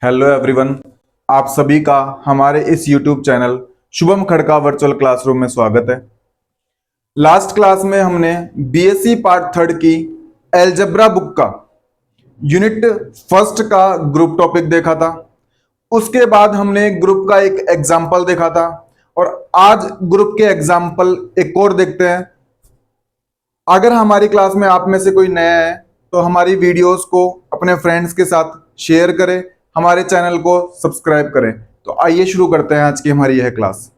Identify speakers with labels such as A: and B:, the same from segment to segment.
A: Hello everyone, आप सभी का हमारे इस YouTube channel Shubham Khadka virtual classroom में स्वागत है। लास्ट क्लास में हमने बीएससी पार्ट थर्ड की एलजेब्रा बुक का यूनिट फर्स्ट का ग्रुप टॉपिक देखा था। उसके बाद हमने ग्रुप का एक एग्जाम्पल देखा था और आज ग्रुप के एग्जाम्पल एक और देखते हैं। अगर हमारी क्लास में आप में से कोई नया है तो हमारी वीडियोस को अपने फ्रेंड्स के साथ शेयर करें, हमारे चैनल को सब्सक्राइब करें। तो आइए शुरू करते हैं आज की हमारी यह क्लास।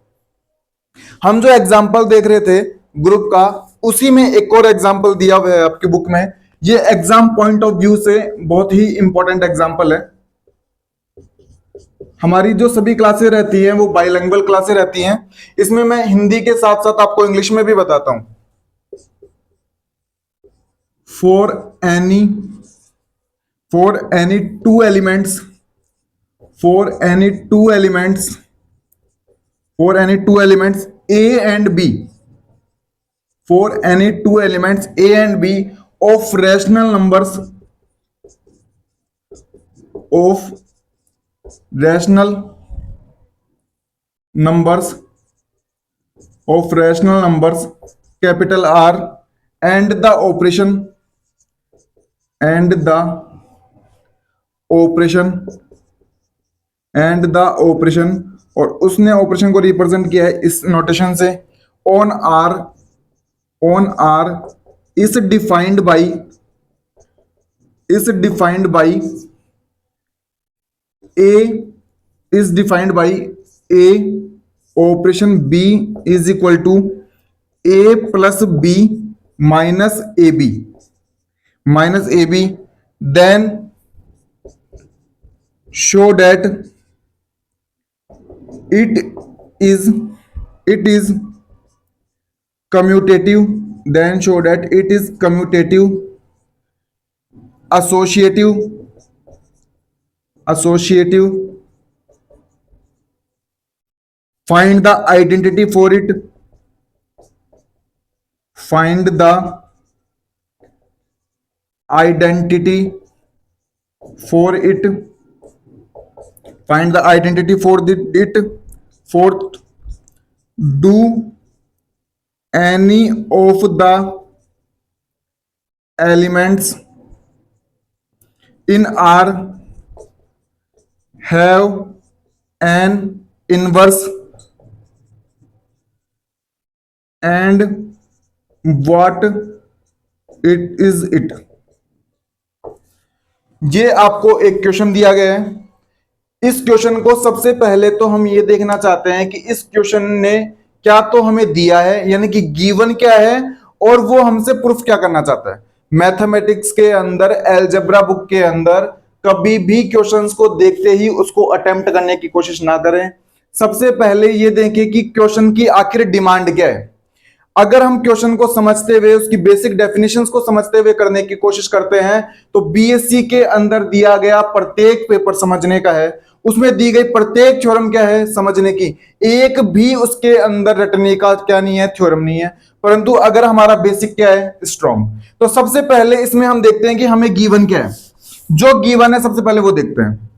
A: हम जो एग्जाम्पल देख रहे थे ग्रुप का, उसी में एक और एग्जाम्पल दिया हुआ है आपकी बुक में। ये एग्जाम पॉइंट ऑफ व्यू से बहुत ही इंपॉर्टेंट एग्जाम्पल है। हमारी जो सभी क्लासें रहती हैं वो बाइलिंगुअल क्लासें रहती हैं। इसमें मैं हिंदी के साथ साथ आपको इंग्लिश में भी बताता हूं। for any two elements a and b, for any two elements a and b of rational numbers capital R and the operation और उसने ऑपरेशन को रिप्रेजेंट किया है इस नोटेशन से on R is defined by a operation b is equal to a plus b minus ab, then show that it is commutative, associative. Find the identity for it. Find the identity for it. Fourth, do any of the elements in R have an inverse, and what it is it. ये आपको एक question दिया गया है। इस question को सबसे पहले तो हम ये देखना चाहते हैं कि इस क्वेश्चन ने क्या तो हमें दिया है, यानी कि गिवन क्या है और वो हमसे प्रूफ क्या करना चाहता है। मैथमेटिक्स के अंदर, एलजेब्रा बुक के अंदर कभी भी क्वेश्चंस को देखते ही उसको अटेम्प्ट करने की कोशिश ना करें। सबसे पहले ये देखें कि क्वेश्चन की आखिर डिमांड क्या है। अगर हम क्वेश्चन को समझते हुए, उसकी बेसिक डेफिनेशंस को समझते हुए करने की कोशिश करते हैं तो बीएससी के अंदर दिया गया प्रत्येक पेपर समझने का है, उसमें दी गई प्रत्येक थ्योरम क्या है समझने की। एक भी उसके अंदर रटने का क्या नहीं है, थ्योरम नहीं है। परंतु अगर हमारा बेसिक क्या है, स्ट्रॉन्ग, तो सबसे पहले इसमें हम देखते हैं कि हमें गिवन क्या है। जो गिवन है सबसे पहले वो देखते हैं।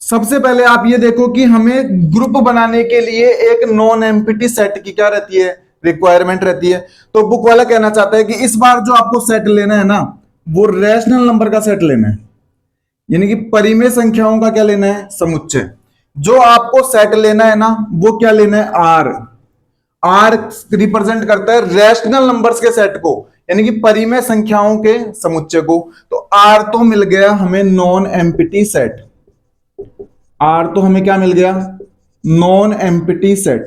A: सबसे पहले आप ये देखो कि हमें ग्रुप बनाने के लिए एक नॉन एम्प्टी सेट की क्या रहती है, रिक्वायरमेंट रहती है। तो बुक वाला कहना चाहता है कि इस बार जो आपको सेट लेना है ना, वो रैशनल नंबर का सेट लेना है, यानी कि परिमेय संख्याओं का क्या लेना है, समुच्चय। जो आपको सेट लेना है ना, वो क्या लेना है, आर रिप्रेजेंट करता है रैशनल नंबर्स के सेट को, यानी कि परिमेय संख्याओं के समुच्चय को। तो आर तो मिल गया हमें नॉन एम्प्टी सेट। आर तो हमें क्या मिल गया, नॉन एम्प्टी सेट।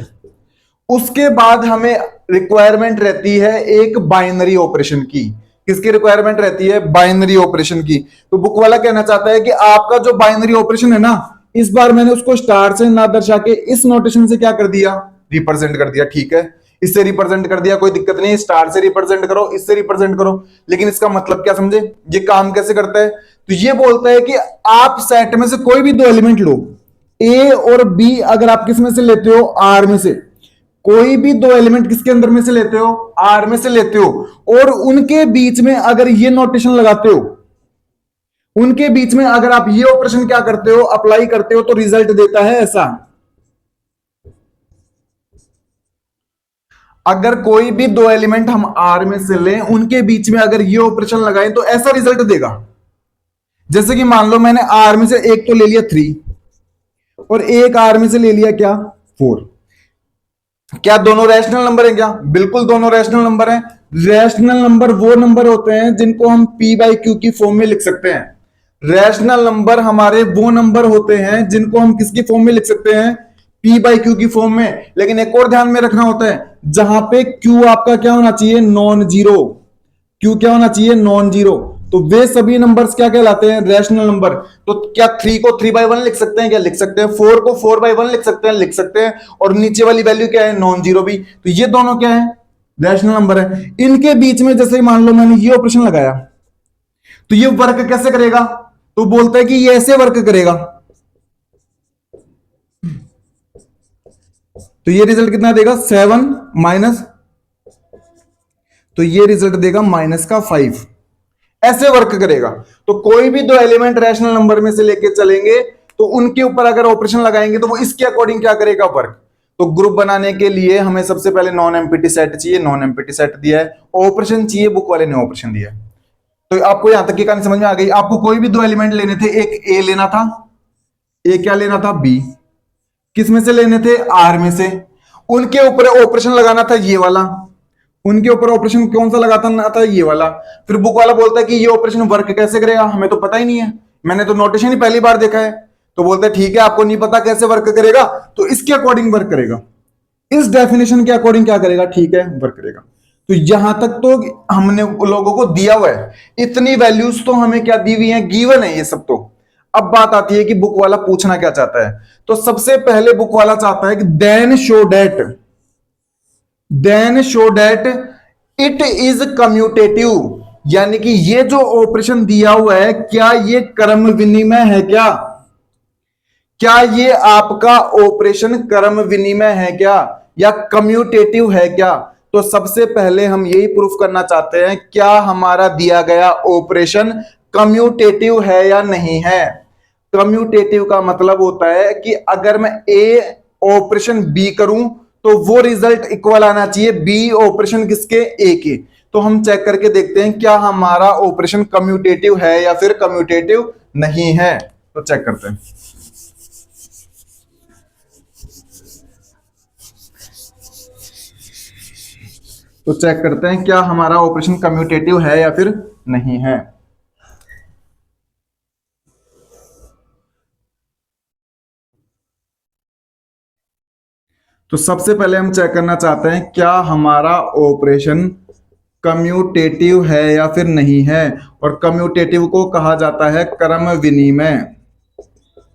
A: उसके बाद हमें रिक्वायरमेंट रहती है एक बाइनरी ऑपरेशन की। किसकी रिक्वायरमेंट रहती है, बाइनरी ऑपरेशन की। तो बुक वाला कहना चाहता है कि आपका जो बाइनरी ऑपरेशन है ना, इस बार मैंने उसको स्टार से ना दर्शा के इस नोटेशन से क्या कर दिया, रिप्रेजेंट कर दिया। ठीक है, इससे रिप्रेजेंट कर दिया, कोई दिक्कत नहीं, स्टार से रिप्रेजेंट करो, इससे रिप्रेजेंट करो। लेकिन इसका मतलब क्या समझे, ये काम कैसे करता है। तो ये बोलता है कि आप सेट में से कोई भी दो एलिमेंट लो, ए और बी, अगर आप किस में से लेते हो, आर में से। कोई भी दो एलिमेंट किसके अंदर में से लेते हो, आर में से लेते हो, और उनके बीच में अगर ये नोटेशन लगाते हो, उनके बीच में अगर आप ये ऑपरेशन क्या करते हो, अप्लाई करते हो, तो रिजल्ट देता है ऐसा। अगर कोई भी दो एलिमेंट हम आर में से लें, उनके बीच में अगर ये ऑपरेशन लगाएं तो ऐसा रिजल्ट देगा। जैसे कि मान लो मैंने आर में से एक तो ले लिया 3 और एक आर में से ले लिया क्या 4। क्या दोनों रैशनल नंबर हैं? क्या बिल्कुल दोनों रैशनल नंबर हैं। रैशनल नंबर वो नंबर होते हैं जिनको हम p बाई क्यू की फॉर्म में लिख सकते हैं। रैशनल नंबर हमारे वो नंबर होते हैं जिनको हम किसकी फॉर्म में लिख सकते हैं, p बाई क्यू की फॉर्म में। लेकिन एक और ध्यान में रखना होता है, जहां पे q आपका क्या होना चाहिए, नॉन जीरो। q क्या होना चाहिए, नॉन जीरो। तो वे सभी नंबर्स क्या कहलाते हैं, रैशनल नंबर। तो क्या 3 को 3/1 लिख सकते हैं, क्या लिख सकते हैं। 4 को 4/1 लिख सकते हैं, लिख सकते हैं। और नीचे वाली वैल्यू क्या है, नॉन जीरो भी। तो ये दोनों क्या है, रैशनल नंबर है। इनके बीच में जैसे मान लो मैंने ये ऑपरेशन लगाया, तो ये वर्क कैसे करेगा, तो बोलता है कि ये ऐसे वर्क करेगा। तो ये रिजल्ट कितना देगा, 7 माइनस, तो ये रिजल्ट देगा -5। ऐसे वर्क करेगा। तो कोई भी दो एलिमेंट रैशनल नंबर में से लेके चलेंगे, तो उनके ऊपर अगर ऑपरेशन लगाएंगे तो वो इसके अकॉर्डिंग क्या करेगा, वर्क। तो ग्रुप बनाने के लिए हमें सबसे पहले नॉन एम्प्टी सेट चाहिए, नॉन एम्प्टी सेट दिया है। ऑपरेशन चाहिए, बुक वाले ने ऑपरेशन दिया है। तो आपको यहां तक की कहानी समझ में आ गई। आपको कोई भी दो एलिमेंट लेने थे, एक ए लेना था, ए क्या लेना था, बी। किस में से लेने थे, आर में से। उनके ऊपर ऑपरेशन लगाना था ये वाला, उनके ऊपर ऑपरेशन कौन सा लगाता था, ये वाला। फिर बुक वाला बोलता है कि ये ऑपरेशन वर्क कैसे करेगा, हमें तो पता ही नहीं है, मैंने तो नोटेशन ही पहली बार देखा है। तो बोलते हैं ठीक है, आपको नहीं पता कैसे वर्क करेगा, तो इसके अकॉर्डिंग वर्क करेगा, इस डेफिनेशन के अकॉर्डिंग क्या करेगा, ठीक है वर्क करेगा। तो यहां तक तो हमने लोगों को दिया हुआ है, इतनी वैल्यूज तो हमें क्या दी हुई है, गिवन है ये सब। तो अब बात आती है कि बुक वाला पूछना क्या चाहता है। तो सबसे पहले बुक वाला चाहता है कि then show that it is commutative, यानी कि ये जो ऑपरेशन दिया हुआ है, क्या ये क्रम विनिमय है, क्या ये आपका ऑपरेशन क्रम विनिमय है क्या, या कम्यूटेटिव है क्या। तो सबसे पहले हम यही प्रूफ करना चाहते हैं, क्या हमारा दिया गया ऑपरेशन कम्यूटेटिव है या नहीं है। कम्यूटेटिव का मतलब होता है कि अगर मैं ए ऑपरेशन बी करूं तो वो रिजल्ट इक्वल आना चाहिए बी ऑपरेशन किसके, ए के। तो हम चेक करके देखते हैं क्या हमारा ऑपरेशन कम्यूटेटिव है या फिर कम्यूटेटिव नहीं है। तो चेक करते हैं। तो चेक करते हैं क्या हमारा ऑपरेशन कम्यूटेटिव है या फिर नहीं है। तो सबसे पहले हम चेक करना चाहते हैं क्या हमारा ऑपरेशन कम्यूटेटिव है या फिर नहीं है। और कम्यूटेटिव को कहा जाता है क्रम विनिमय।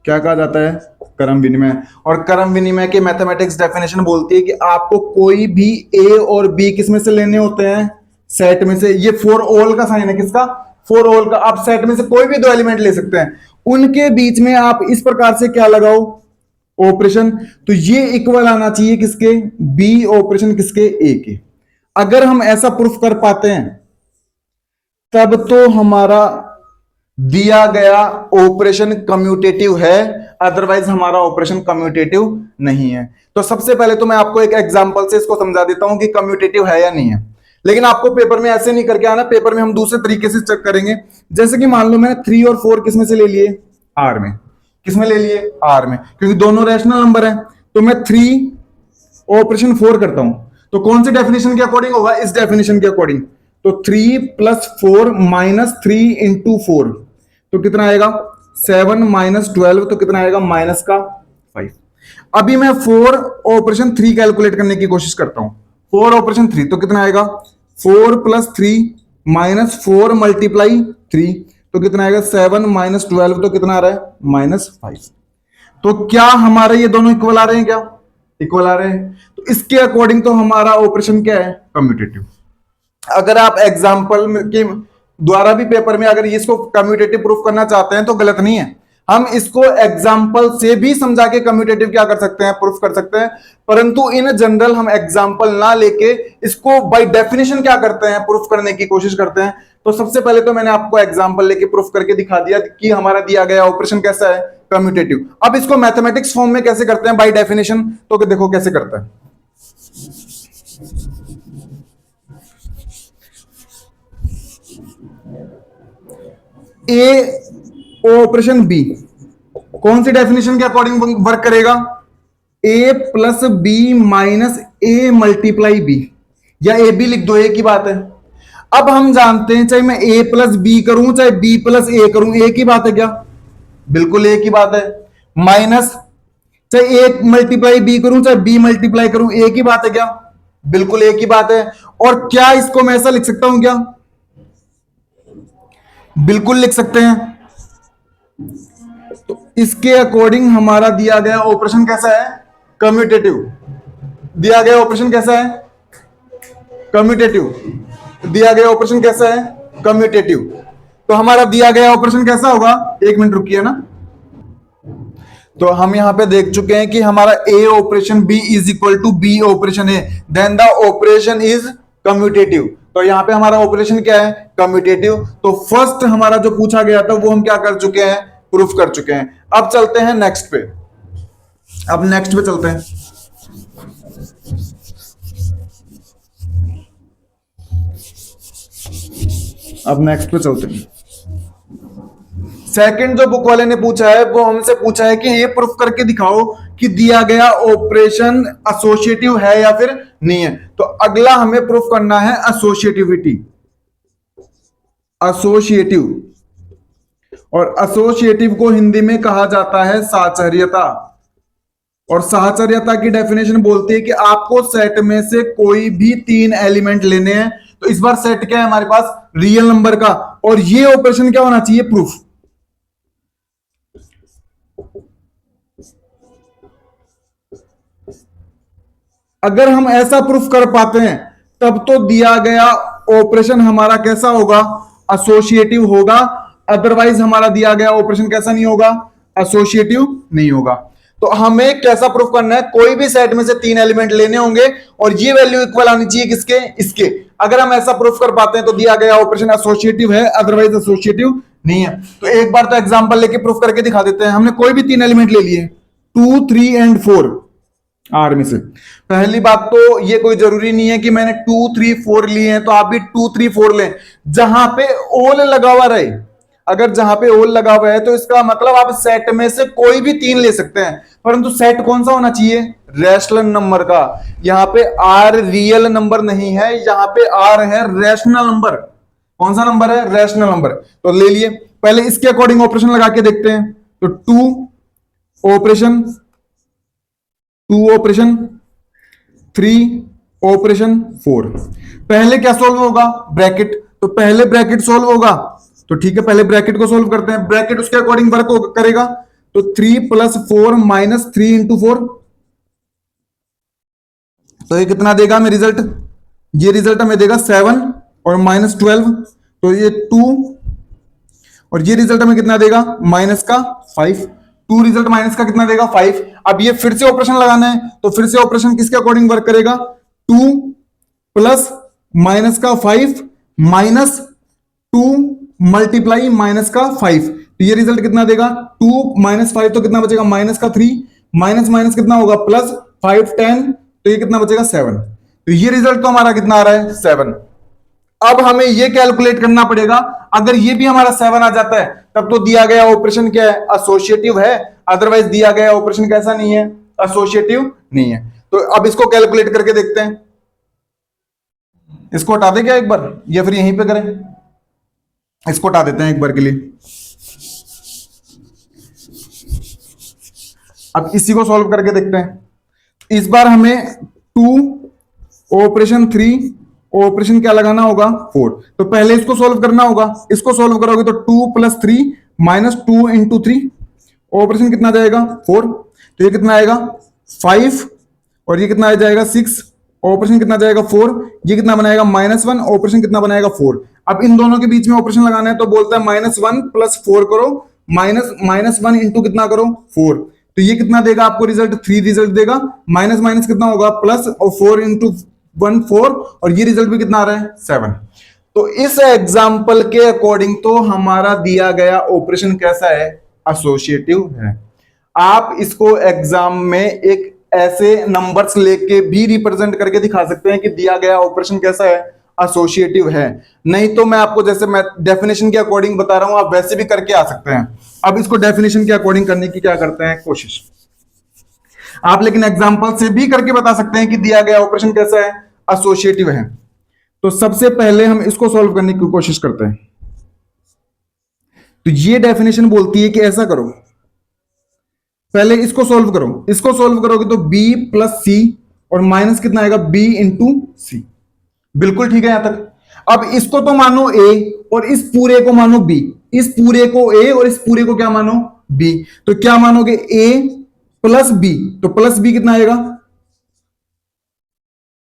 A: क्या कहा जाता है, क्रम विनिमय। और क्रम विनिमय के मैथमेटिक्स डेफिनेशन बोलती है कि आपको कोई भी ए और बी किस में से लेने होते हैं, सेट में से। ये फॉर ऑल का साइन है, किसका, फॉर ऑल का। आप सेट में से कोई भी दो एलिमेंट ले सकते हैं, उनके बीच में आप इस प्रकार से क्या लगाओ, ऑपरेशन। तो ये इक्वल आना चाहिए किसके, बी ऑपरेशन किसके, ए के। अगर हम ऐसा प्रूफ कर पाते हैं तब तो हमारा दिया गया ऑपरेशन कम्यूटेटिव है, अदरवाइज हमारा ऑपरेशन कम्यूटेटिव नहीं है। तो सबसे पहले तो मैं आपको एक एग्जांपल से इसको समझा देता हूं कि कम्यूटेटिव है या नहीं है। लेकिन आपको पेपर में ऐसे नहीं करके आना, पेपर में हम दूसरे तरीके से चेक करेंगे। जैसे कि मान लो मैंने 3 और 4 किस में से ले लिए, आर में। किस में ले लिए, आर में, क्योंकि दोनों रैशनल नंबर है। तो मैं 3 ऑपरेशन 4 करता हूं, तो कौन सी डेफिनेशन के अकॉर्डिंग होगा, इस डेफिनेशन के अकॉर्डिंग। तो 3 + 4 - 3 × 4 तो कितना आएगा, 7 - 12 तो कितना आएगा, -5। अभी मैं 4 ऑपरेशन 3 कैलकुलेट करने की कोशिश करता हूं। 4 ऑपरेशन 3 तो कितना आएगा, 4 + 3 - 4 × 3 तो कितना आएगा, 7 - 12 तो कितना आ रहा है, -5। तो क्या हमारे ये दोनों इक्वल आ रहे हैं, क्या इक्वल आ रहे हैं। तो इसके अकॉर्डिंग तो हमारा ऑपरेशन क्या है, कम्यूटेटिव। अगर आप एग्जाम्पल के द्वारा भी पेपर में अगर इसको कम्यूटेटिव प्रूफ करना चाहते हैं तो गलत नहीं है। हम इसको एग्जाम्पल से भी समझा के कम्यूटेटिव क्या कर सकते हैं, प्रूफ कर सकते हैं, परंतु इन जनरल हम एग्जाम्पल ना लेके इसको बाय डेफिनेशन क्या करते हैं, प्रूफ करने की कोशिश करते हैं। तो सबसे पहले तो मैंने आपको एग्जाम्पल लेके प्रूफ करके दिखा दिया कि हमारा दिया गया ऑपरेशन कैसा है, कम्यूटेटिव। अब इसको मैथमेटिक्स फॉर्म में कैसे करते हैं बाय डेफिनेशन, तो देखो कैसे करते हैं। ए ऑपरेशन बी कौन सी डेफिनेशन के अकॉर्डिंग वर्क करेगा, ए plus B minus A multiply B, या ए बी लिख दो, एक ही बात है। अब हम जानते हैं चाहे मैं ए प्लस बी करूं चाहे बी प्लस ए करूं, एक ही बात है क्या, बिल्कुल एक ही बात है। माइनस चाहे ए मल्टीप्लाई बी करूं चाहे बी मल्टीप्लाई करूं, एक ही बात है क्या, बिल्कुल एक ही बात है। और क्या इसको मैं ऐसा लिख सकता हूं क्या, बिल्कुल लिख सकते हैं। तो इसके अकॉर्डिंग हमारा दिया गया ऑपरेशन कैसा है, कम्यूटेटिव। दिया गया ऑपरेशन कैसा है, कम्यूटेटिव। दिया गया ऑपरेशन कैसा है, कम्यूटेटिव। तो हमारा दिया गया ऑपरेशन कैसा होगा, एक मिनट रुकिए ना। तो हम यहां पे देख चुके हैं कि हमारा A operation B is equal to B operation A, then the operation is commutative. तो यहां पे हमारा ऑपरेशन क्या है, कम्यूटेटिव। तो फर्स्ट हमारा जो पूछा गया था वो हम क्या कर चुके हैं, प्रूफ कर चुके हैं। अब चलते हैं नेक्स्ट पे, अब नेक्स्ट पे चलते हैं। अब नेक्स्ट पे चलते हैं। सेकंड जो बुक वाले ने पूछा है वो हमसे पूछा है कि ये प्रूफ करके दिखाओ कि दिया गया ऑपरेशन एसोसिएटिव है या फिर नहीं है। तो अगला हमें प्रूफ करना है एसोसिएटिविटी, एसोसिएटिव। और एसोसिएटिव को हिंदी में कहा जाता है साहचर्यता। और साहचर्यता की डेफिनेशन बोलती है कि आपको सेट में से कोई भी 3 एलिमेंट लेने हैं। तो इस बार सेट क्या है हमारे पास, रियल नंबर का, और ये ऑपरेशन क्या होना चाहिए, प्रूफ। अगर हम ऐसा प्रूफ कर पाते हैं तब तो दिया गया ऑपरेशन हमारा कैसा होगा, एसोसिएटिव होगा। अदरवाइज हमारा दिया गया ऑपरेशन कैसा नहीं होगा, एसोसिएटिव नहीं होगा। तो हमें कैसा प्रूफ करना है, कोई भी सेट में से 3 एलिमेंट लेने होंगे और ये वैल्यू इक्वल आनी चाहिए किसके, इसके। अगर हम ऐसा प्रूफ कर पाते हैं तो दिया गया ऑपरेशन एसोसिएटिव है, अदरवाइज एसोसिएटिव नहीं है। तो एक बार तो एग्जांपल लेके प्रूफ करके दिखा देते हैं। हमने कोई भी 3 एलिमेंट ले लिए, 2, 3 एंड 4 आर में से। पहली बात तो ये कोई जरूरी नहीं है कि मैंने 2, 3, 4 लिए हैं तो आप भी 2, 3, 4 लें, जहां पे ओल लगा हुआ रहे। अगर जहां पे ओल लगा हुआ है तो इसका मतलब आप सेट में से कोई भी 3 ले सकते हैं, परंतु सेट कौन सा होना चाहिए, रैशनल नंबर का। यहां पे आर रियल नंबर नहीं है, यहां पे आर है रैशनल नंबर। कौन सा नंबर है, रैशनल नंबर। तो ले लिए, पहले इसके अकॉर्डिंग ऑपरेशन लगा के देखते हैं। तो 2 ऑपरेशन 2 ऑपरेशन 3 ऑपरेशन 4। पहले क्या सोल्व होगा, ब्रैकेट। तो पहले ब्रैकेट सोल्व होगा, तो ठीक है पहले ब्रैकेट को सोल्व करते हैं। ब्रैकेट उसके अकॉर्डिंग वर्क करेगा। तो 3 + 4 - 3 × 4, तो ये कितना देगा हमें रिजल्ट, ये रिजल्ट हमें देगा 7 और -12, तो ये 2, और ये रिजल्ट हमें कितना देगा, -5। 2 रिजल्ट माइनस का कितना देगा, 5। अब ये फिर से ऑपरेशन लगाना है, तो फिर से ऑपरेशन किसके अकॉर्डिंग वर्क करेगा, 2 प्लस -5 -2 मल्टीप्लाई -5। तो ये रिजल्ट कितना देगा, 2 - 5 तो कितना बचेगा, -3, माइनस कितना होगा, +5 10, तो ये कितना बचेगा, 7। तो ये रिजल्ट तो हमारा कितना आ रहा है, 7। अब हमें ये कैलकुलेट करना पड़ेगा, अगर ये भी हमारा 7 आ जाता है तब तो दिया गया ऑपरेशन क्या है, एसोसिएटिव है। अदरवाइज दिया गया ऑपरेशन कैसा नहीं है, एसोसिएटिव नहीं है। तो अब इसको कैलकुलेट करके देखते हैं। इसको हटा दे क्या एक बार, या फिर यहीं पे करें, इसको हटा देते हैं एक बार के लिए। अब इसी को सॉल्व करके देखते हैं। इस बार हमें 2 ऑपरेशन 3 ऑपरेशन क्या लगाना होगा, 4। तो पहले इसको सॉल्व करना होगा। इसको सॉल्व करोगे तो 2 + 3 - 2 × 3 ऑपरेशन कितना जाएगा, 4। तो ये कितना आएगा, 5, और ये कितना आ जाएगा, 6। ऑपरेशन कितना जाएगा, 4। ये कितना बनाएगा, -1। ऑपरेशन कितना बनाएगा, 4। अब इन दोनों के बीच में ऑपरेशन लगाना है, तो बोलता है -1 + 4 करो माइनस माइनस 1 इंटू कितना करो 4, तो ये कितना देगा आपको रिजल्ट 3 रिजल्ट देगा। माइनस माइनस कितना होगा प्लस, और 4 इंटू 1 4, और ये रिजल्ट भी कितना आ रहा है 7। तो इस एग्जाम्पल के अकॉर्डिंग तो हमारा दिया गया ऑपरेशन कैसा है, एसोसिएटिव है। आप इसको एग्जाम में एक ऐसे नंबर्स लेके भी रिप्रेजेंट करके दिखा सकते हैं कि दिया गया ऑपरेशन कैसा है, एसोसिएटिव है। नहीं तो मैं आपको जैसे मैं डेफिनेशन के अकॉर्डिंग बता रहा हूं, आप वैसे भी करके आ सकते हैं। अब इसको डेफिनेशन के अकॉर्डिंग करने की क्या करते हैं कोशिश आप, लेकिन एग्जांपल से भी करके बता सकते हैं कि दिया गया ऑपरेशन कैसा है, एसोसिएटिव है। तो सबसे पहले हम इसको सॉल्व करने की कोशिश करते हैं। तो ये डेफिनेशन बोलती है कि ऐसा करो, पहले इसको सॉल्व करो, इसको सॉल्व करोगे तो b प्लस सी और माइनस कितना आएगा b इंटू सी। बिल्कुल ठीक है यहां तक। अब इसको तो मानो a और इस पूरे को मानो b, इस पूरे को a और इस पूरे को क्या मानो b। तो क्या मानोगे a प्लस b, तो प्लस b कितना आएगा,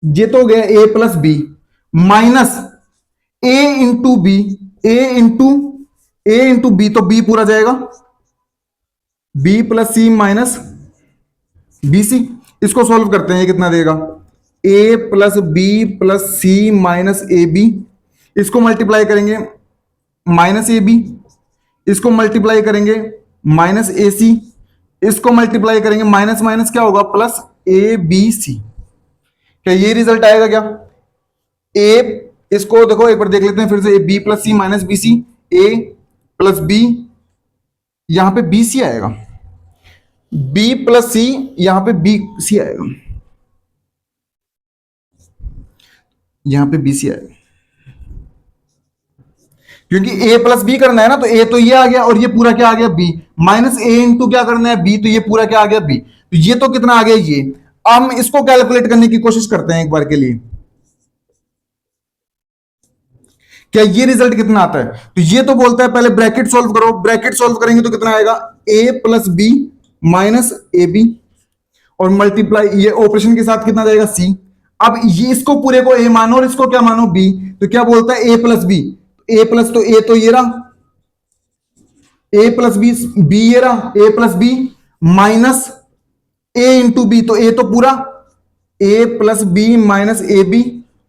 A: ये तो हो गया a plus b minus a into b, a into B, तो b पूरा जाएगा b plus c minus B c. इसको सॉल्व करते हैं, ये कितना देगा a plus b plus c minus A B. इसको मल्टीप्लाई करेंगे माइनस ए बी, इसको मल्टीप्लाई करेंगे माइनस ए सी, इसको मल्टीप्लाई करेंगे माइनस माइनस क्या होगा प्लस ए बी सी। क्या ये रिजल्ट आएगा क्या, ए, इसको देखो एक बार देख लेते हैं फिर से, B plus c minus B C, ए प्लस बी, यहां पे बी सी आएगा, बी प्लस सी, यहां पे बी सी आएगा, यहां पे बी सी आएगा, क्योंकि a प्लस बी करना है ना, तो a तो ये आ गया और ये पूरा क्या आ गया b, माइनस a इंटू क्या करना है b, तो ये पूरा क्या आ गया b, तो ये तो कितना आ गया ये। हम इसको कैलकुलेट करने की कोशिश करते हैं एक बार के लिए, क्या ये रिजल्ट कितना आता है। तो ये तो बोलता है पहले ब्रैकेट सॉल्व करो, ब्रैकेट सॉल्व करेंगे तो कितना आएगा a plus B minus A B, और मल्टीप्लाई ये ऑपरेशन के साथ कितना जाएगा c। अब ये इसको पूरे को a मानो और इसको क्या मानो b, तो क्या बोलता है a plus b, a plus तो ए तो ये रहा, ए प्लस बी, बी ये रहा, A plus B minus A into B, तो ए तो पूरा A plus B minus A B,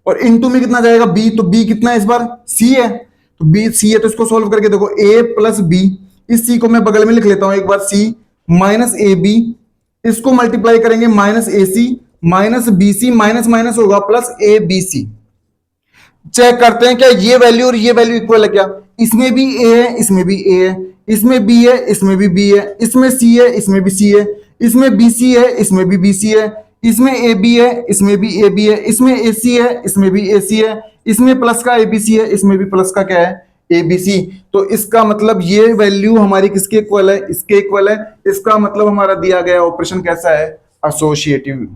A: और इंटू में कितना जाएगा बी, तो बी कितना है इस बार सी है, तो बी सी है, तो इसको सॉल्व करके देखो ए प्लस बी, इस सी को मैं बगल में लिख लेता हूं एक बार, सी माइनस ए बी, इसको मल्टीप्लाई करेंगे माइनस ए C minus B C, minus minus होगा plus A B C. Check करते हैं क्या ये वैल्यू और ये वैल्यू इक्वल है क्या, इसमें भी a है, इसमें भी a है, इसमें b है, इसमें भी b है, इसमें c है, इसमें भी c है, इसमें bc है, इसमें भी bc है, इसमें ab है, इसमें भी ab है, इसमें ac है, इसमें भी ac है, इसमें प्लस का abc है, इसमें भी प्लस का क्या है abc। तो इसका मतलब ये वैल्यू हमारी किसके इक्वल है, इसके इक्वल है। इसका मतलब हमारा दिया गया ऑपरेशन कैसा है, एसोसिएटिव।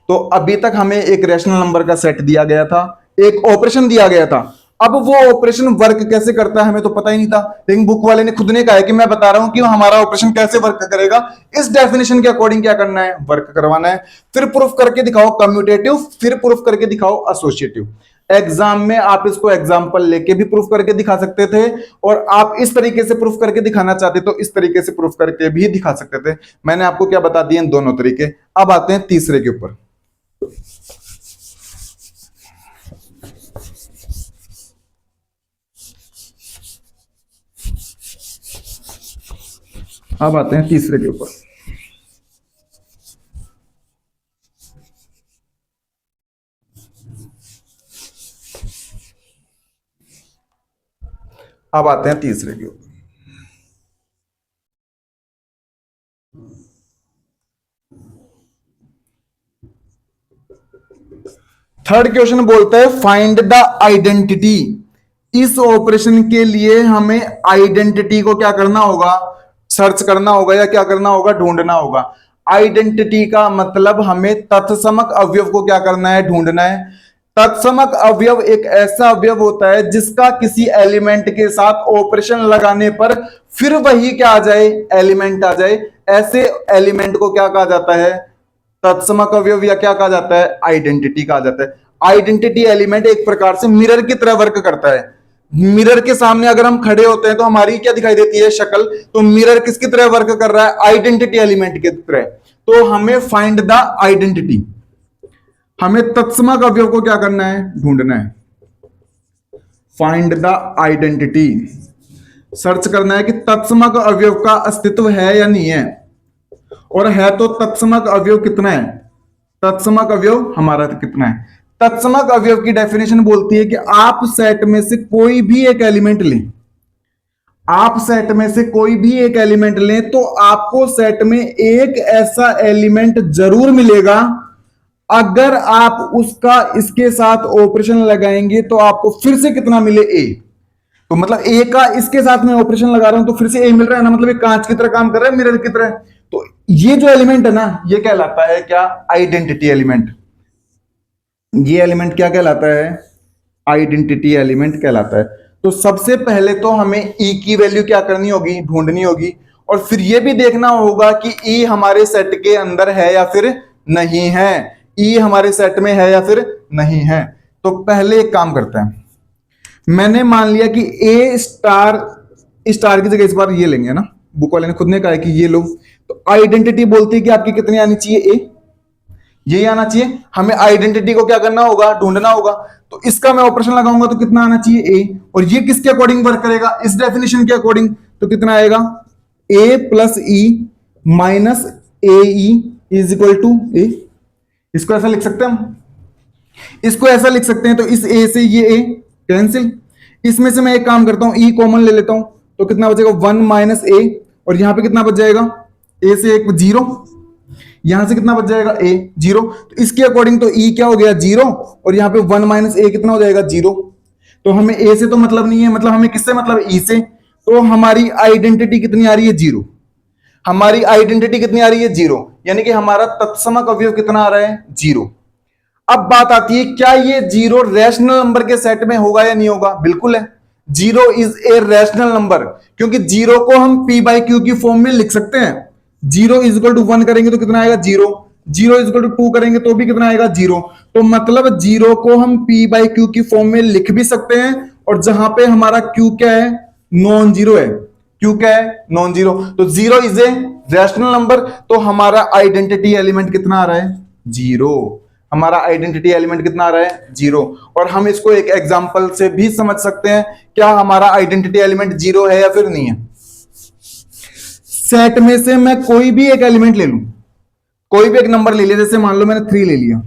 A: तो अभी तक हमें एक रैशनल नंबर का सेट दिया गया था, एक ऑपरेशन दिया गया था। अब वो ऑपरेशन वर्क कैसे करता है हमें तो पता ही नहीं था, लेकिन बुक वाले ने खुद ने कहा है कि मैं बता रहा हूं कि हमारा ऑपरेशन कैसे वर्क करेगा, इस डेफिनेशन के अकॉर्डिंग क्या करना है, वर्क करवाना है। फिर प्रूफ करके दिखाओ कम्यूटेटिव, फिर प्रूफ करके दिखाओ एसोसिएटिव। एग्जाम में आप इसको एग्जाम्पल लेके भी प्रूफ करके दिखा सकते थे, और आप इस तरीके से प्रूफ करके दिखाना चाहते तो इस तरीके से प्रूफ करके भी दिखा सकते थे। मैंने आपको क्या बता दिए दोनों तरीके। अब आते हैं तीसरे के ऊपर। अब आते हैं तीसरे के ऊपर। अब आते हैं तीसरे के ऊपर। थर्ड क्वेश्चन बोलता है फाइंड द आइडेंटिटी। इस ऑपरेशन के लिए हमें आइडेंटिटी को क्या करना होगा, सर्च करना होगा, या क्या करना होगा, ढूंढना होगा। आइडेंटिटी का मतलब हमें तत्समक अवयव को क्या करना है, ढूंढना है। तत्समक अवयव एक ऐसा अवयव होता है जिसका किसी एलिमेंट के साथ ऑपरेशन लगाने पर फिर वही क्या आ जाए, एलिमेंट आ जाए। ऐसे एलिमेंट को क्या कहा जाता है, तत्समक अवयव, या क्या कहा जाता है, आइडेंटिटी कहा जाता है। आइडेंटिटी एलिमेंट एक प्रकार से मिरर की तरह वर्क करता है। मिरर के सामने अगर हम खड़े होते हैं तो हमारी क्या दिखाई देती है, शक्ल। तो मिरर किसकी तरह वर्क कर रहा है, आइडेंटिटी एलिमेंट की तरह। तो हमें फाइंड द आइडेंटिटी, हमें तत्समक अवयव को क्या करना है, ढूंढना है। फाइंड द आइडेंटिटी, सर्च करना है कि तत्समक अवयव का अस्तित्व है या नहीं है, और है तो तत्समक अवयव कितना है, तत्समक अवयव हमारा कितना है। तत्समक अवयव की डेफिनेशन बोलती है कि आप सेट में से कोई भी एक एलिमेंट लें, आप सेट में से कोई भी एक एलिमेंट लें तो आपको सेट में एक ऐसा एलिमेंट जरूर मिलेगा, अगर आप उसका इसके साथ ऑपरेशन लगाएंगे तो आपको फिर से कितना मिले, ए। तो मतलब ए का इसके साथ में ऑपरेशन लगा रहा हूं तो फिर से ए मिल रहा है ना, मतलब एक कांच की तरह काम कर रहा है, मिरर की तरह। तो ये जो एलिमेंट है ना, ये कहलाता है क्या, आइडेंटिटी एलिमेंट। ये एलिमेंट क्या कहलाता है, आइडेंटिटी एलिमेंट कहलाता है। तो सबसे पहले तो हमें ई की वैल्यू क्या करनी होगी, ढूंढनी होगी, और फिर यह भी देखना होगा कि ई हमारे सेट के अंदर है या फिर नहीं है, ई हमारे सेट में है या फिर नहीं है। तो पहले एक काम करते हैं, मैंने मान लिया कि ए स्टार, स्टार की जगह इस बार ये लेंगे ना, बुक वाले ने खुद ने कहा है कि ये लो। तो आइडेंटिटी बोलती है कि आपकी कितनी आनी चाहिए, ए, यही आना चाहिए। हमें आइडेंटिटी को क्या करना होगा, ढूंढना होगा। तो इसका मैं ऑपरेशन लगाऊंगा तो कितना आना चाहिए, ए, और ये किसके अकॉर्डिंग वर्क करेगा, इस डेफिनेशन के अकॉर्डिंग। तो कितना आएगा, A plus E minus A E is equal to A. इसको ऐसा लिख सकते हैं हम, इसको ऐसा लिख सकते हैं। तो इस ए से ये ए कैंसिल, इसमें से मैं एक काम करता हूं, ई कॉमन ले लेता हूं, तो कितना बचेगा, 1 माइनस ए, और यहां पे कितना बच जाएगा, ए से एक 0, यहां से कितना बच जाएगा, ए 0। तो इसके अकॉर्डिंग तो ई क्या हो गया, 0, और यहां पे 1 माइनस ए कितना हो जाएगा, 0। तो हमें ए से तो मतलब नहीं है, मतलब हमें किससे मतलब, ई से। तो हमारी आइडेंटिटी कितनी आ रही है, 0। हमारी आइडेंटिटी कितनी आ रही है, 0, यानी कि हमारा तत्समक अवयव कितना आ रहा है, 0। अब बात आती है, क्या ये 0 रैशनल नंबर के सेट में होगा या नहीं होगा, बिल्कुल है। 0 इज ए रैशनल नंबर, क्योंकि 0 को हम p बाई क्यू की फॉर्म में लिख सकते हैं। 0 इज इक्वल टू 1 करेंगे तो कितना आएगा, 0। 0 इज इक्वल टू 2 करेंगे तो भी कितना आएगा, 0। तो मतलब 0 को हम p बाई क्यू की फॉर्म में लिख भी सकते हैं, और जहां पे हमारा q क्या है, नॉन जीरो है। q क्या है, नॉन जीरो। तो 0 इज ए रैशनल नंबर, तो हमारा आइडेंटिटी एलिमेंट कितना आ रहा है, 0। हमारा आइडेंटिटी एलिमेंट कितना आ रहा है, 0। और हम इसको एक एग्जांपल से भी समझ सकते हैं, क्या हमारा आइडेंटिटी एलिमेंट 0 है या फिर नहीं है। सेट में से मैं कोई भी एक एलिमेंट ले लूं, कोई भी एक नंबर ले लिया, जैसे मान लो मैंने 3 ले लिया,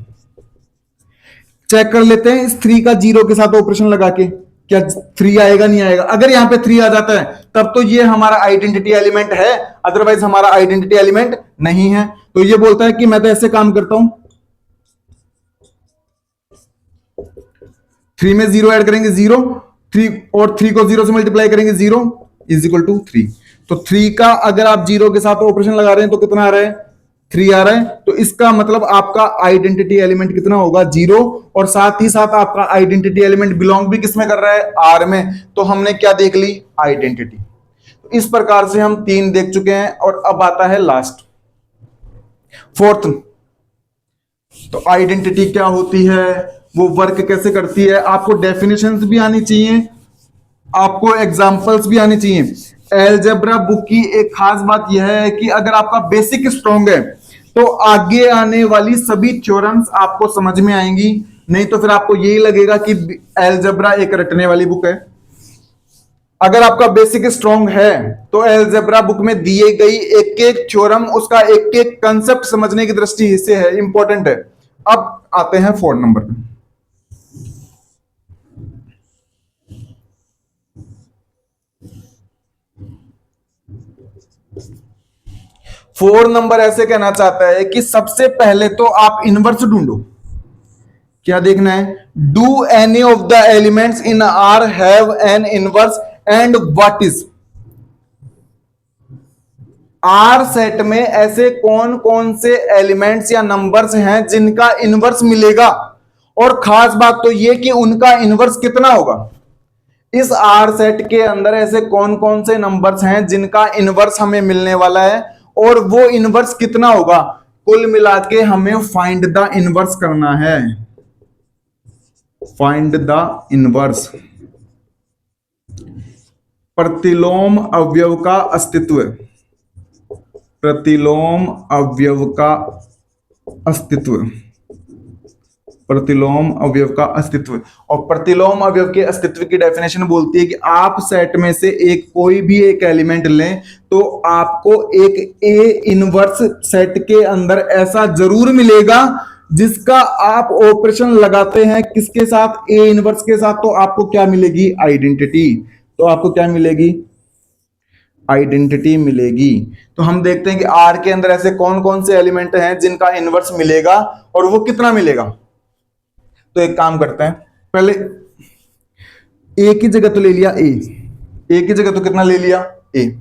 A: चेक कर लेते हैं इस 3 का 0 के साथ ऑपरेशन लगा के, क्या 3 आएगा नहीं आएगा। अगर यहां पे 3 आ जाता है तब तो ये हमारा आइडेंटिटी एलिमेंट है, अदरवाइज हमारा आइडेंटिटी एलिमेंट नहीं है। तो ये बोलता है कि मैं तो ऐसे काम करता हूं, 3 में 0 ऐड करेंगे 0, 3 और 3 को 0 से मल्टीप्लाई करेंगे 0 इज इक्वल टू 3। तो 3 का अगर आप 0 के साथ ऑपरेशन लगा रहे हैं तो कितना आ रहा है, 3 आ रहा है। तो इसका मतलब आपका आइडेंटिटी एलिमेंट कितना होगा, 0, और साथ ही साथ आपका आइडेंटिटी एलिमेंट बिलोंग भी किसमें कर रहा है, आर में। तो हमने क्या देख ली, आइडेंटिटी। तो इस प्रकार से हम 3 देख चुके हैं, और अब आता है लास्ट, फोर्थ। तो आइडेंटिटी क्या होती है, वो वर्क कैसे करती है, आपको डेफिनेशंस भी आनी चाहिए, आपको एग्जांपल्स भी आनी चाहिए। अलजेब्रा बुक की एक खास बात यह है कि अगर आपका बेसिक स्ट्रॉन्ग है तो आगे आने वाली सभी थ्योरम्स आपको समझ में आएंगी, नहीं तो फिर आपको यही लगेगा कि अलजेब्रा एक रटने वाली बुक है। अगर आपका बेसिक स्ट्रॉन्ग है तो अलजेब्रा बुक में दिए गई एक एक थ्योरम, उसका एक एक कंसेप्ट समझने की दृष्टि से है, इंपॉर्टेंट है। अब आते हैं 4 नंबर पे। 4 नंबर ऐसे कहना चाहता है कि सबसे पहले तो आप इनवर्स ढूंढो। क्या देखना है, do any of the elements in R have an inverse and what is. R set में ऐसे कौन कौन से एलिमेंट्स या नंबर्स हैं जिनका इनवर्स मिलेगा, और खास बात तो यह कि उनका इनवर्स कितना होगा। इस आर सेट के अंदर ऐसे कौन कौन से नंबर्स हैं जिनका इनवर्स हमें मिलने वाला है, और वो इनवर्स कितना होगा। कुल मिला के हमें फाइंड द इनवर्स करना है, फाइंड द इनवर्स। प्रतिलोम अवयव का अस्तित्व, प्रतिलोम अवयव का अस्तित्व, प्रतिलोम अवयव का अस्तित्व। और प्रतिलोम अवयव के अस्तित्व की डेफिनेशन बोलती है कि आप सेट में से एक कोई भी एक एलिमेंट लें तो आपको एक ए इनवर्स सेट के अंदर ऐसा जरूर मिलेगा जिसका आप ऑपरेशन लगाते हैं किसके साथ, ए इनवर्स के साथ, तो आपको क्या मिलेगी, आइडेंटिटी। तो आपको क्या मिलेगी, आइडेंटिटी मिलेगी। तो हम देखते हैं कि आर के अंदर ऐसे कौन कौन से एलिमेंट हैं जिनका इनवर्स मिलेगा और वो कितना मिलेगा। तो एक काम करते हैं, पहले ए की जगह तो ले लिया ए की जगह तो कितना ले लिया, ए।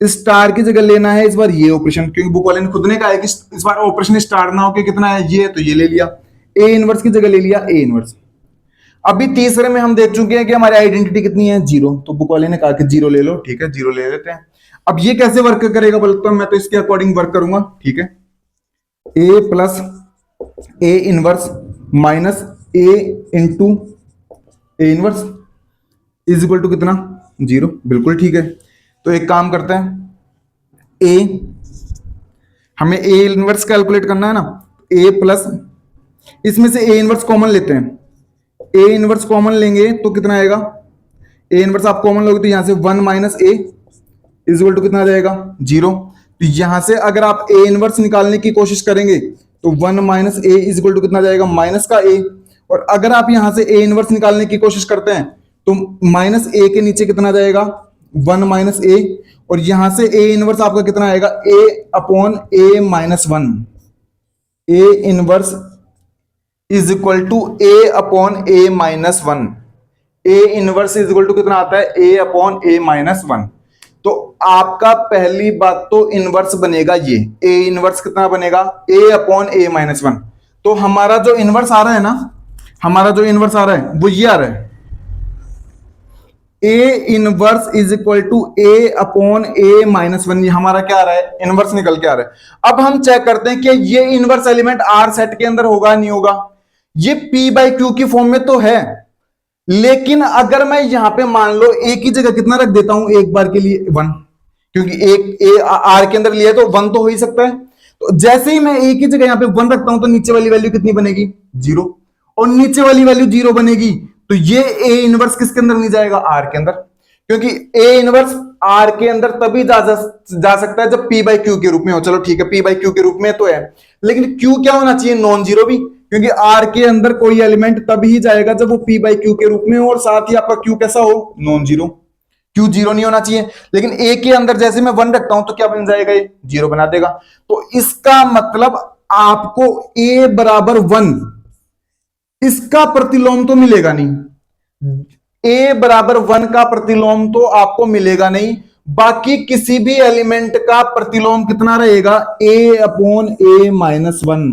A: स्टार की जगह लेना है इस बार ये ऑपरेशन, क्योंकि बुक वाले ने खुद ने कहा है कि इस बार ऑपरेशन स्टार ना होके कितना है ये, तो ये ले लिया। ए इनवर्स की जगह ले लिया ए इनवर्स। अभी तीसरे में हम देख चुके हैं कि हमारी आइडेंटिटी कितनी है, 0। तो बुक वाले ने कहा कि 0 ले लो, ठीक है 0 ले लेते हैं। अब ये कैसे वर्क करेगा बोलते हैं, मैं तो इसके अकॉर्डिंग वर्क करूंगा, ठीक है। A plus A inverse minus A into A inverse is equal to कितना, 0। बिल्कुल ठीक है। तो एक काम करते हैं, ए हमें ए इनवर्स कैलकुलेट करना है ना, ए प्लस इसमें से ए इनवर्स कॉमन लेते हैं, ए इनवर्स कॉमन लेंगे तो कितना आएगा, ए इनवर्स आप कॉमन लोगे तो यहां से 1 minus a is equal to कितना आ जाएगा, 0। तो यहां से अगर आप ए इनवर्स निकालने की कोशिश करेंगे तो 1 minus a is equal to कितना जाएगा, माइनस का ए। और अगर आप यहां से ए इनवर्स निकालने की कोशिश करते हैं तो माइनस ए के नीचे कितना जाएगा, 1 माइनस ए। और यहां से ए इनवर्स आपका कितना आएगा, A upon A minus 1। A inverse is equal to A upon A minus 1। A inverse is equal to कितना आता है, ए अपॉन ए माइनस 1। तो आपका पहली बात तो इनवर्स बनेगा ये, ए इनवर्स कितना बनेगा, ए अपॉन ए माइनस 1। तो हमारा जो इनवर्स आ रहा है ना, हमारा जो इनवर्स आ रहा है वो ये आ रहा है, a inverse is equal to A upon A minus 1। ये हमारा क्या आ रहा है, इनवर्स निकल के आ रहा है। अब हम चेक करते हैं कि ये इनवर्स एलिमेंट आर सेट के अंदर होगा नहीं होगा। ये पी बाई क्यू की फॉर्म में तो है, लेकिन अगर मैं यहां पे मान लो ए की जगह कितना रख देता हूं एक बार के लिए, 1, क्योंकि एक ए आर के अंदर लिया तो 1 तो हो ही सकता है। तो जैसे ही मैं ए की जगह यहां पे 1 रखता हूं तो नीचे वाली वैल्यू कितनी बनेगी, 0। और नीचे वाली वैल्यू 0 बनेगी तो ये ए इनवर्स किसके अंदर नहीं जाएगा, आर के अंदर। क्योंकि ए इनवर्स आर के अंदर तभी जा सकता है जब पी बाई क्यू के रूप में हो। चलो ठीक है, पी बाई क्यू के रूप में तो है, लेकिन क्यू क्या होना चाहिए, नॉन जीरो भी, क्योंकि आर के अंदर कोई एलिमेंट तभी जाएगा जब वो पी बाई क्यू के रूप में हो और साथ ही आपका क्यू कैसा हो, नॉन जीरो। क्यू 0 नहीं होना चाहिए, लेकिन ए के अंदर जैसे मैं 1 रखता हूं तो क्या बन जाएगा, ये 0 बना देगा। तो इसका मतलब आपको ए बराबर 1 इसका प्रतिलोम तो मिलेगा नहीं, ए बराबर 1 का प्रतिलोम तो आपको मिलेगा नहीं। बाकी किसी भी एलिमेंट का प्रतिलोम कितना रहेगा, ए अपॉन ए माइनस 1,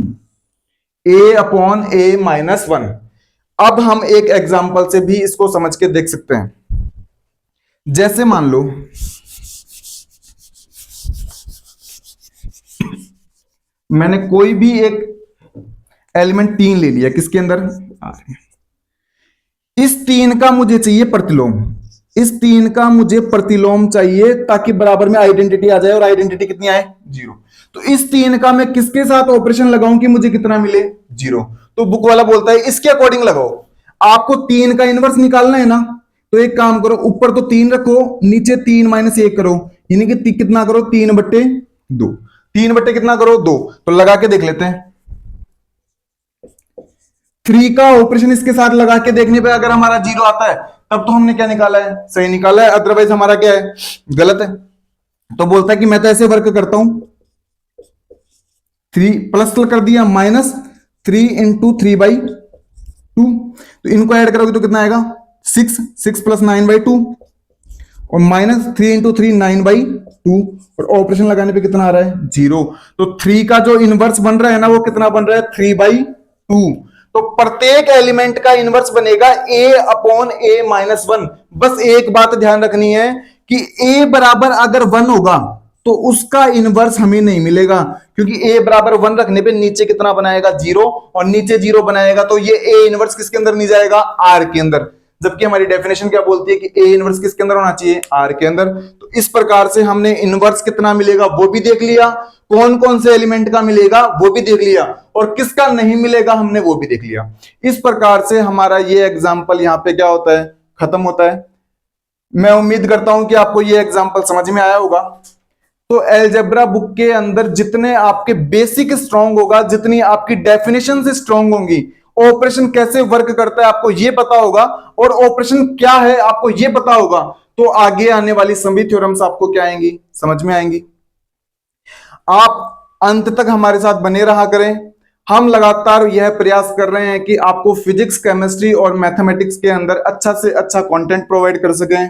A: ए अपॉन ए माइनस 1। अब हम एक एग्जांपल से भी इसको समझ के देख सकते हैं। जैसे मान लो मैंने कोई भी एक एलिमेंट 3 ले लिया, किसके अंदर, इस 3 का मुझे चाहिए प्रतिलोम, इस 3 का मुझे प्रतिलोम चाहिए ताकि बराबर में आइडेंटिटी आ जाए, और आइडेंटिटी कितनी आए, 0। तो इस 3 का मैं किसके साथ ऑपरेशन लगाऊं कि मुझे कितना मिले, 0। तो बुक वाला बोलता है इसके अकॉर्डिंग लगाओ। आपको 3 का इनवर्स निकालना है ना, तो एक काम करो, ऊपर तो 3 रखो, नीचे 3 माइनस 1 करो, यानी कि कितना करो, 3/2। 3 बट्टे कितना करो, 2। तो लगा के देख लेते हैं। 3 का ऑपरेशन इसके साथ लगा के देखने पे अगर हमारा 0 आता है तब तो हमने क्या निकाला है, सही निकाला है, अदरवाइज हमारा क्या है, गलत है। तो बोलता है कि मैं तो ऐसे वर्क करता हूं, 3 प्लस कर दिया, माइनस 3 इंटू 3/2। तो इनको ऐड करोगे तो कितना आएगा, 6 प्लस 9/2, और माइनस 3 इंटू 3 9/2, और ऑपरेशन लगाने पे कितना आ रहा है, 0। तो 3 का जो इनवर्स बन रहा है ना वो कितना बन रहा है, 3/2। तो प्रत्येक एलिमेंट का इनवर्स बनेगा a अपॉन a माइनस 1। बस एक बात ध्यान रखनी है कि a बराबर अगर 1 होगा तो उसका इनवर्स हमें नहीं मिलेगा, क्योंकि a बराबर 1 रखने पे नीचे कितना बनाएगा, 0, और नीचे 0 बनाएगा तो ये a इनवर्स किसके अंदर नहीं जाएगा, r के अंदर। जबकि हमारी डेफिनेशन क्या बोलती है कि ए इनवर्स किसके अंदर होना चाहिए, आर के अंदर। तो इस प्रकार से हमने इनवर्स कितना मिलेगा वो भी देख लिया, कौन कौन से एलिमेंट का मिलेगा वो भी देख लिया, और किसका नहीं मिलेगा हमने वो भी देख लिया। इस प्रकार से हमारा ये एग्जाम्पल यहाँ पे क्या होता है, खत्म होता है। मैं उम्मीद करता हूं कि आपको ये एग्जाम्पल समझ में आया होगा। तो अलजेब्रा बुक के अंदर जितने आपके बेसिक स्ट्रांग होगा, जितनी आपकी डेफिनेशन से स्ट्रांग होंगी, ऑपरेशन कैसे वर्क करता है आपको ये पता होगा, और ऑपरेशन क्या है आपको ये पता होगा, तो आगे आने वाली सभी थ्योरम्स आपको क्या आएंगी, समझ में आएंगी। आप अंत तक हमारे साथ बने रहा करें। हम लगातार यह प्रयास कर रहे हैं कि आपको फिजिक्स, केमिस्ट्री और मैथमेटिक्स के अंदर अच्छा से अच्छा कंटेंट प्रोवाइड कर सकें।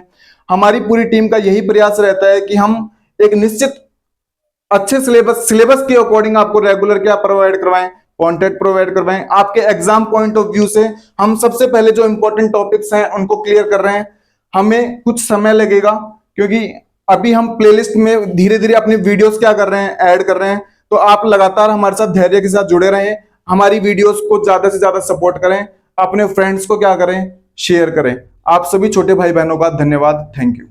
A: हमारी पूरी टीम का यही प्रयास रहता है कि हम एक निश्चित अच्छे सिलेबस के अकॉर्डिंग आपको रेगुलर क्या प्रोवाइड करवाएं, कंटेंट प्रोवाइड करवाएं। आपके एग्जाम पॉइंट ऑफ व्यू से हम सबसे पहले जो इंपॉर्टेंट टॉपिक्स हैं उनको क्लियर कर रहे हैं। हमें कुछ समय लगेगा, क्योंकि अभी हम प्लेलिस्ट में धीरे धीरे अपनी वीडियोस क्या कर रहे हैं, ऐड कर रहे हैं। तो आप लगातार हमारे साथ धैर्य के साथ जुड़े रहें, हमारी वीडियोस को ज्यादा से ज्यादा सपोर्ट करें, अपने फ्रेंड्स को क्या करें, शेयर करें। आप सभी छोटे भाई बहनों का धन्यवाद, थैंक यू।